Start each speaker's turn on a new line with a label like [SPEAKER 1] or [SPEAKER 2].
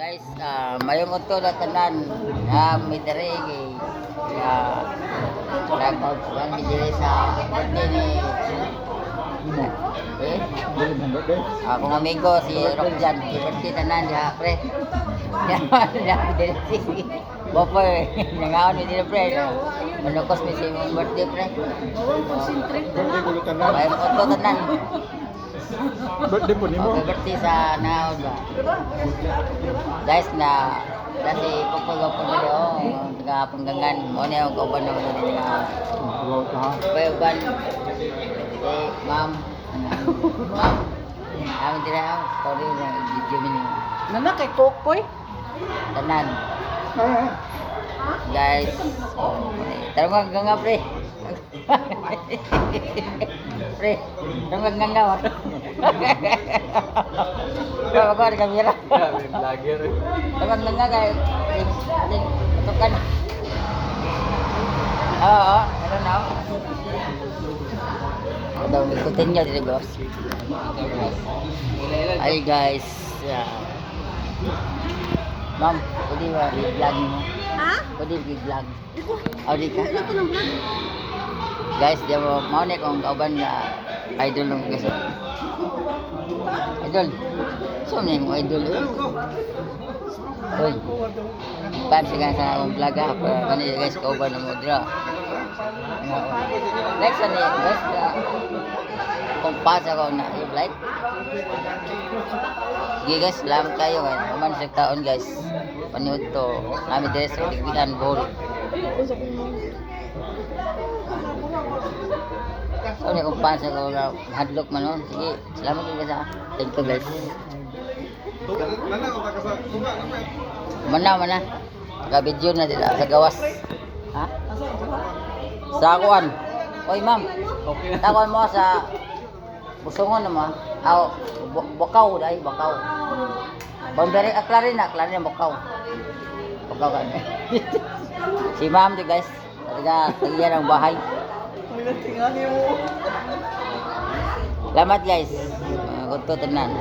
[SPEAKER 1] Guys, mayong uto na tanan may dere nagpagpuan mi diri sa birthday ni akong amigo si Rockjan, birthday tanan diha pre. Ya diri si Boper nangaon mi diri pre. Manukos mi si imong birthday pre. Mayong uto tanan.
[SPEAKER 2] Birthday po nimo.
[SPEAKER 1] Birthday sa naon ba? Guys na kasi pagpagapon nila taga panggangan mo niya ang kauban naman nila nga
[SPEAKER 2] Wow ta.
[SPEAKER 1] bayuban ma'am amin dira story na video mini
[SPEAKER 3] Nana kay Kokoy.
[SPEAKER 1] tanan guys tarong nga pre pre tarong nga Bawa ko ada kamera.
[SPEAKER 2] Vlogger.
[SPEAKER 1] Tarong nga guys tukan oo ano na daw ikutin niya dito boss. Ay guys ma'am, pwede ba i-vlog mo?
[SPEAKER 3] Ha?
[SPEAKER 1] Pwede i-vlog? O, di ka?
[SPEAKER 3] Ano ko ng vlog?
[SPEAKER 1] Guys, di mo, mauni kong kauban na idol ng guys. Idol. So, na yung idol. Uy. Pan siya sa akong vlog ha. Para kanina guys, kauban na mo dira. Next ano guys, kung pasa ko na i-vlog. Sige guys, salamat kayo kan. Kuman sa taon guys. Panood to. Kami dito sa Ligbigan Bowl. So, ni kung pasa ko na hadlock man nun. Sige, salamat kayo guys ha. Thank you guys. Mana. Naka-video na sila sa gawas. Ha? Sa akuan. Oy ma'am.
[SPEAKER 2] Okay na.
[SPEAKER 1] Takuan mo sa Busongon naman. Aw, Bakaw dai, Bakaw. Boundary aklarin Bakaw. Bakaw kan. Si ma'am di guys. Talaga tagiyan ang bahay. Salamat guys. Kunto tenan.